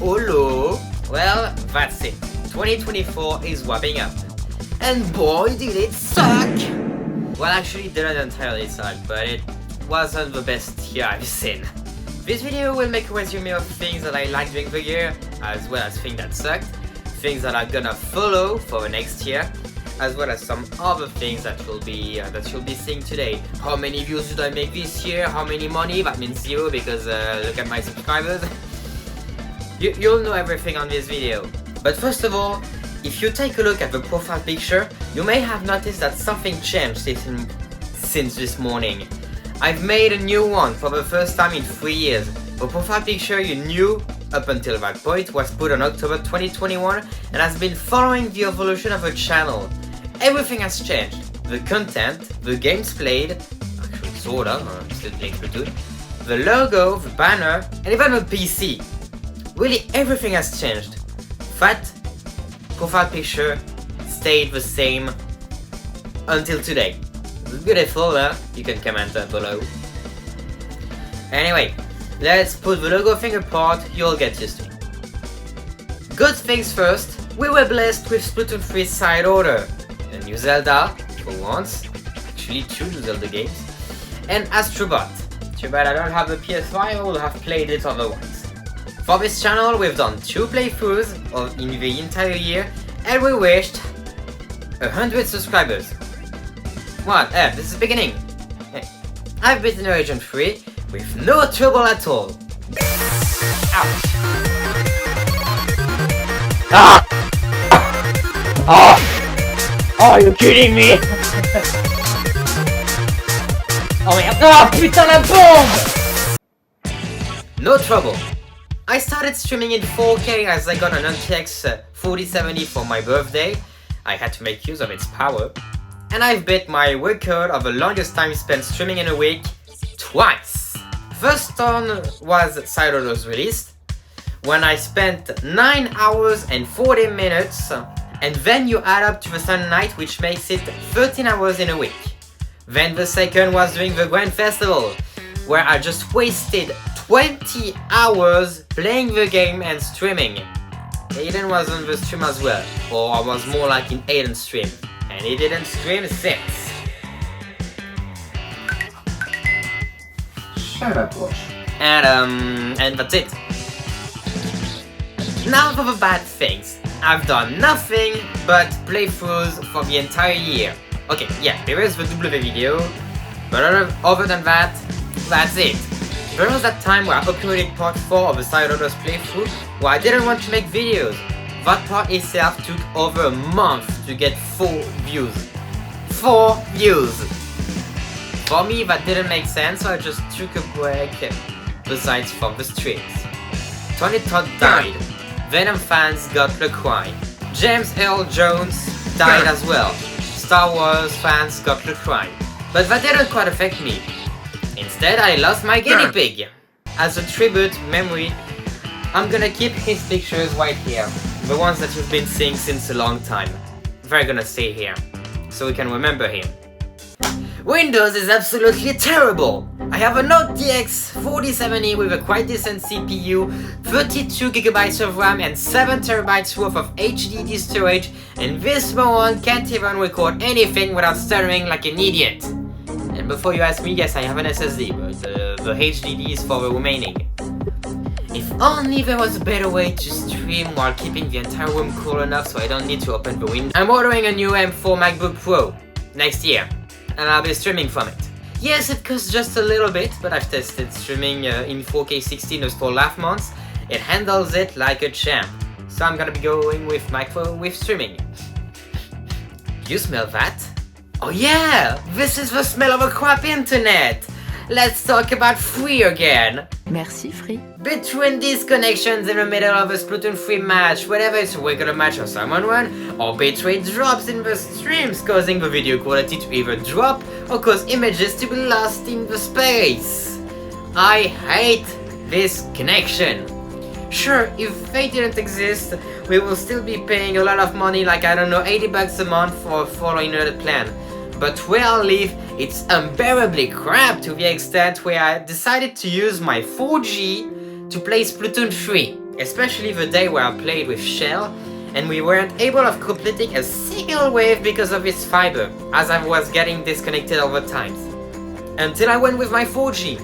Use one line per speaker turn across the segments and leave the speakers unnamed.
Hello! Well, that's it. 2024 is wrapping up. And boy, did it suck! Well, actually, it didn't entirely suck, but it wasn't the best year I've seen. This video will make a resume of things that I liked during the year, as well as things that sucked, things that are gonna follow for the next year, as well as some other things that you'll be seeing today. How many views did I make this year? How many money? That means 0 because look at my subscribers. You'll know everything on this video. But first of all, if you take a look at the profile picture, you may have noticed that something changed since this morning. I've made a new one for the first time in 3 years. The profile picture you knew up until that point was put on October 2021 and has been following the evolution of the channel. Everything has changed. The content, the games played, actually Sorta, still playing Splatoon, the logo, the banner, and even the PC. Really everything has changed. That profile picture stayed the same until today. It's beautiful, huh? You can comment below. Anyway, let's put the logo thing apart, you'll get used to it. Good things first, we were blessed with Splatoon 3 side order, a new Zelda, for once, actually 2 new Zelda games, and Astro Bot. Too bad I don't have the PS5, I would have played it otherwise. For this channel, we've done 2 playthroughs in the entire year, and we reached 100 subscribers. What? This is the beginning. I've beaten Region 3 with no trouble at all. Ouch. Ah! Oh! Oh, are you kidding me? Oh merde! Oh putain la bombe! No trouble. I started streaming in 4K as I got an RTX 4070 for my birthday. I had to make use of its power. And I've beat my record of the longest time spent streaming in a week twice. First one was side orders released, when I spent 9 hours and 40 minutes, and then you add up to the Sunday night, which makes it 13 hours in a week. Then the second was during the Grand Festival, where I just wasted 20 hours playing the game and streaming. Aiden was on the stream as well, or I was more like in Aiden's stream, and he didn't stream since.
Shut up, Bush.
And that's it. Now for the bad things. I've done nothing but playthroughs for the entire year. Okay, yeah, there is the W video, but other than that, that's it. There was that time where I uploaded part 4 of the Side Orders playthrough where I didn't want to make videos. That part itself took over a month to get 4 views. 4 views! For me that didn't make sense, so I just took a break besides from the streams. Tony Todd died. Venom fans got the cry. James Earl Jones died as well. Star Wars fans got the cry. But that didn't quite affect me. Instead, I lost my guinea pig. As a tribute memory, I'm gonna keep his pictures right here. The ones that you've been seeing since a long time. They're gonna stay here, so we can remember him. Windows is absolutely terrible! I have a Note DX 4070 with a quite decent CPU, 32GB of RAM and 7TB worth of HDD storage, and this one can't even record anything without stuttering like an idiot. And before you ask me, yes, I have an SSD, but the HDD is for the remaining. If only there was a better way to stream while keeping the entire room cool enough so I don't need to open the window. I'm ordering a new M4 MacBook Pro next year, and I'll be streaming from it. Yes, it costs just a little bit, but I've tested streaming in 4K 16 for last month. It handles it like a champ, so I'm gonna be going with streaming. You smell that? Oh yeah, this is the smell of a crap internet! Let's talk about free again!
Merci, Free.
Between disconnections in the middle of a Splatoon 3 match, whether it's a regular match or Salmon Run, or bitrate drops in the streams causing the video quality to either drop or cause images to be lost in the space. I hate this connection. Sure, if they didn't exist, we will still be paying a lot of money, like I don't know, 80 bucks a month for a full internet plan. But where I live, it's unbearably crap to the extent where I decided to use my 4G to play Splatoon 3. especially the day where I played with Shell and we weren't able of completing a single wave because of its fiber, as I was getting disconnected over time. Until I went with my 4G,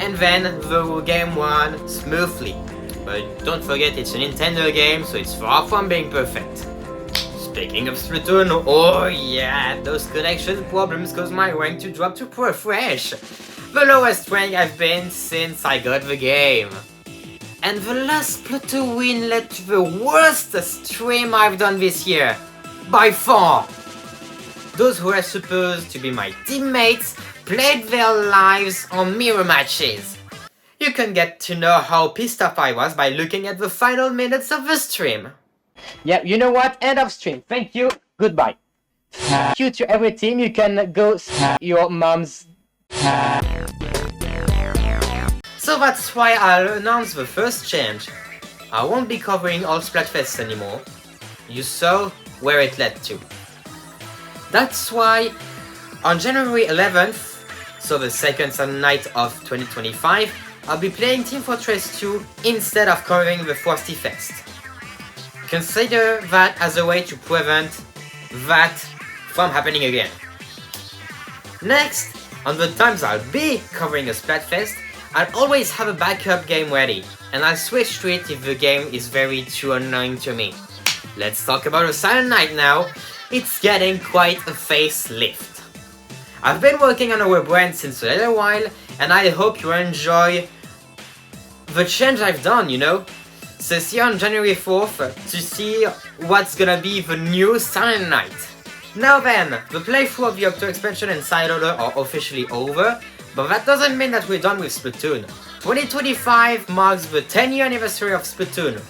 and then the game won smoothly. But don't forget, it's a Nintendo game, so it's far from being perfect. Speaking of Splatoon, oh yeah, those connection problems caused my rank to drop to Pro Fresh, the lowest rank I've been since I got the game. And the last Splatoon win led to the worst stream I've done this year, by far. Those who were supposed to be my teammates played their lives on mirror matches. You can get to know how pissed off I was by looking at the final minutes of the stream. Yeah, you know what? End of stream. Thank you. Goodbye. Thank you to every team. You can go your mom's. So that's why I'll announce the first change. I won't be covering all Splatfests anymore. You saw where it led to. That's why on January 11th, so the second Sunday night of 2025, I'll be playing Team Fortress 2 instead of covering the Frosty Fest. Consider that as a way to prevent that from happening again. Next, on the times I'll be covering a Splatfest, I'll always have a backup game ready, and I'll switch to it if the game is very too annoying to me. Let's talk about a Silent Night now. It's getting quite a facelift. I've been working on our brand since a little while, and I hope you enjoy the change I've done, you know? So see you on January 4th to see what's gonna be the new Silent Night. Now then, the playthrough of the Octo expansion and side order are officially over, but that doesn't mean that we're done with Splatoon. 2025 marks the 10-year anniversary of Splatoon.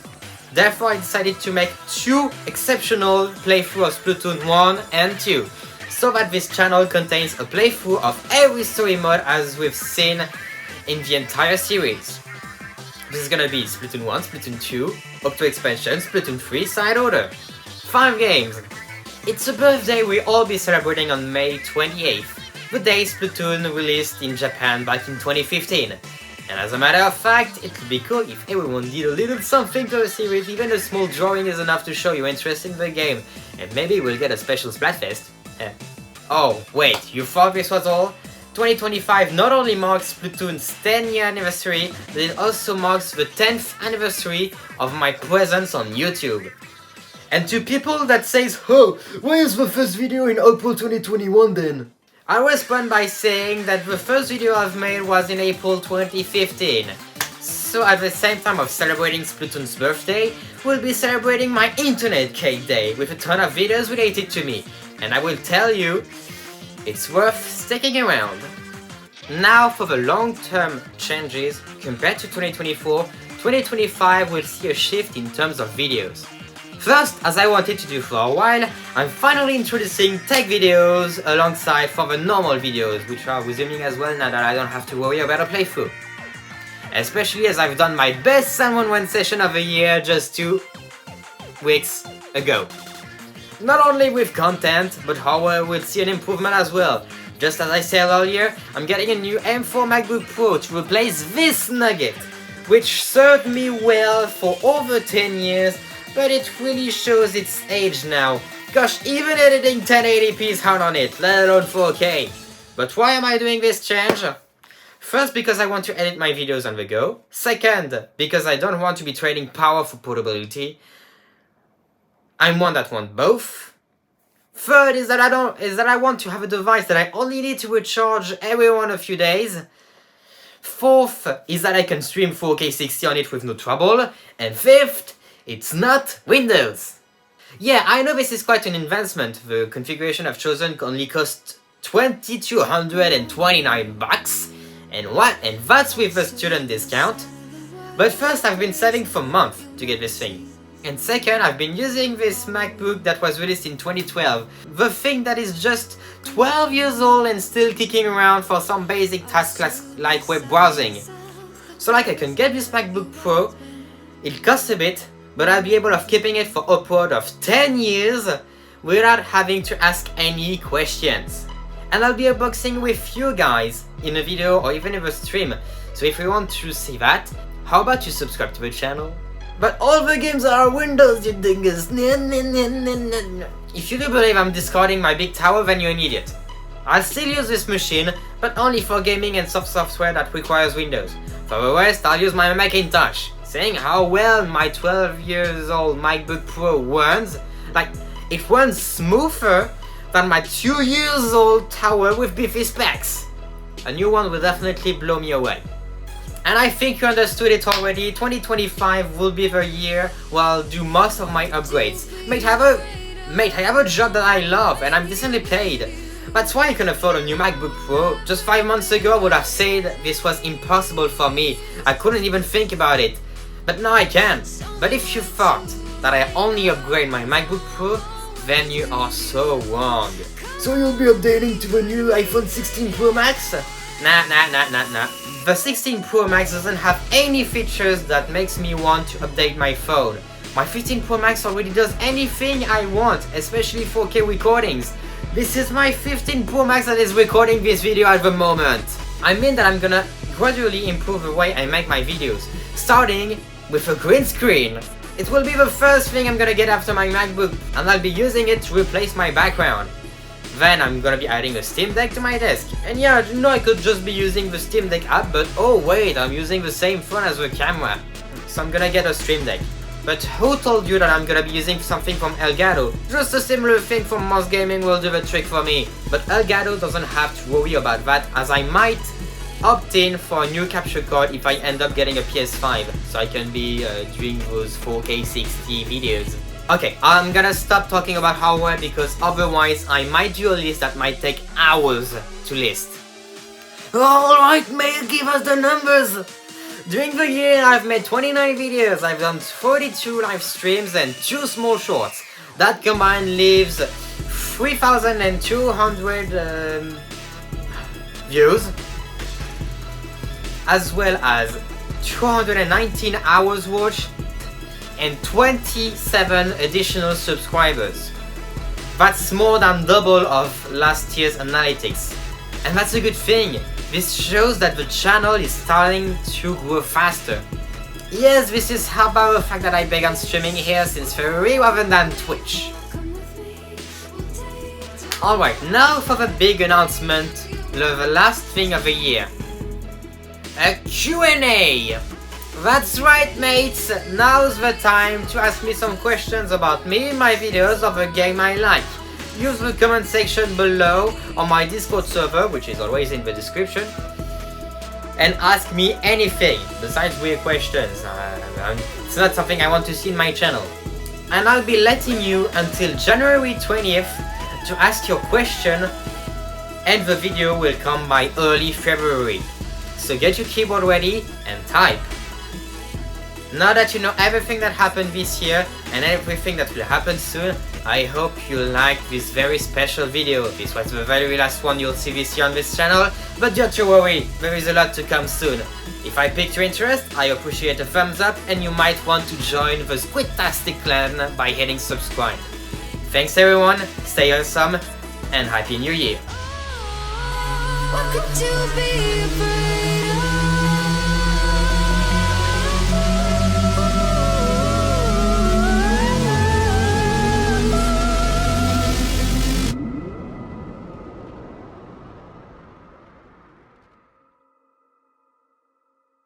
Therefore I decided to make 2 exceptional playthroughs of Splatoon 1 and 2, so that this channel contains a playthrough of every story mode as we've seen in the entire series. This is gonna be Splatoon 1, Splatoon 2, Octo expansion, Splatoon 3, side order. 5 games. It's a birthday we'll all be celebrating on May 28th. The day Splatoon released in Japan back in 2015. And as a matter of fact, it would be cool if everyone did a little something to the series. Even a small drawing is enough to show your interest in the game. And maybe we'll get a special Splatfest. Oh, wait, you thought this was all? 2025 not only marks Splatoon's 10-year anniversary, but it also marks the 10th anniversary of my presence on YouTube. And to people that says, oh, why is the first video in April 2021 then? I respond by saying that the first video I've made was in April 2015. So at the same time of celebrating Splatoon's birthday, we'll be celebrating my internet cake day with a ton of videos related to me. And I will tell you, it's worth sticking around. Now for the long-term changes, compared to 2024, 2025 will see a shift in terms of videos. First, as I wanted to do for a while, I'm finally introducing tech videos alongside for the normal videos, which are resuming as well now that I don't have to worry about a playthrough. Especially as I've done my best San Juan session of the year just 2 weeks ago. Not only with content, but hardware will see an improvement as well. Just as I said earlier, I'm getting a new M4 MacBook Pro to replace this nugget, which served me well for over 10 years, but it really shows its age now. Gosh, even editing 1080p is hard on it, let alone 4K. But why am I doing this change? First, because I want to edit my videos on the go. Second, because I don't want to be trading power for portability. I'm one that wants both. Third is that I want to have a device that I only need to recharge every one a few days. Fourth is that I can stream 4K 60 on it with no trouble. And fifth, it's not Windows. Yeah, I know this is quite an advancement. The configuration I've chosen only cost $2,229, and that's with the student discount. But first, I've been saving for months to get this thing. And second, I've been using this MacBook that was released in 2012. The thing that is just 12 years old and still kicking around for some basic tasks like web browsing. So like I can get this MacBook Pro, it costs a bit, but I'll be able of keeping it for upward of 10 years without having to ask any questions. And I'll be unboxing with you guys in a video or even in a stream. So if you want to see that, how about you subscribe to the channel? But all the games are Windows, you dingus. If you do believe I'm discarding my big tower, then you're an idiot. I'll still use this machine, but only for gaming and software that requires Windows. For the rest, I'll use my Macintosh. Saying how well my 12 years old MacBook Pro runs, like, it runs smoother than my 2 years old tower with beefy specs. A new one will definitely blow me away. And I think you understood it already. 2025 will be the year where I'll do most of my upgrades. Mate, I have a job that I love and I'm decently paid. That's why I can afford a new MacBook Pro. Just 5 months ago I would have said this was impossible for me. I couldn't even think about it. But now I can. But if you thought that I only upgrade my MacBook Pro, then you are so wrong. So you'll be updating to the new iPhone 16 Pro Max? Nah. The 16 Pro Max doesn't have any features that makes me want to update my phone. My 15 Pro Max already does anything I want, especially 4K recordings. This is my 15 Pro Max that is recording this video at the moment. I mean that I'm gonna gradually improve the way I make my videos, starting with a green screen. It will be the first thing I'm gonna get after my MacBook, and I'll be using it to replace my background. Then I'm gonna be adding a Steam Deck to my desk. And yeah, you know I could just be using the Steam Deck app, but oh wait, I'm using the same phone as the camera. So I'm gonna get a Stream Deck. But who told you that I'm gonna be using something from Elgato? Just a similar thing from Moss Gaming will do the trick for me. But Elgato doesn't have to worry about that, as I might opt in for a new capture card if I end up getting a PS5, so I can be doing those 4K 60 videos. Okay, I'm gonna stop talking about hardware because otherwise I might do a list that might take hours to list. Alright, Mail, give us the numbers! During the year I've made 29 videos, I've done 42 live streams and 2 small shorts. That combined leaves 3,200 views, as well as 219 hours watched and 27 additional subscribers. That's more than double of last year's analytics. And that's a good thing. This shows that the channel is starting to grow faster. Yes, this is helped by the fact that I began streaming here since February rather than Twitch. Alright, now for the big announcement, the last thing of the year. A QNA! That's right, mates, now's the time to ask me some questions about me, my videos, or the game I like. Use the comment section below on my Discord server, which is always in the description, and ask me anything besides weird questions. It's not something I want to see in my channel. And I'll be letting you until January 20th to ask your question, and the video will come by early February. So get your keyboard ready and type. Now that you know everything that happened this year and everything that will happen soon, I hope you liked this very special video. This was the very last one you'll see this year on this channel, but don't you worry, there is a lot to come soon. If I piqued your interest, I appreciate a thumbs up, and you might want to join the Squidtastic clan by hitting subscribe. Thanks everyone, stay awesome, and Happy New Year!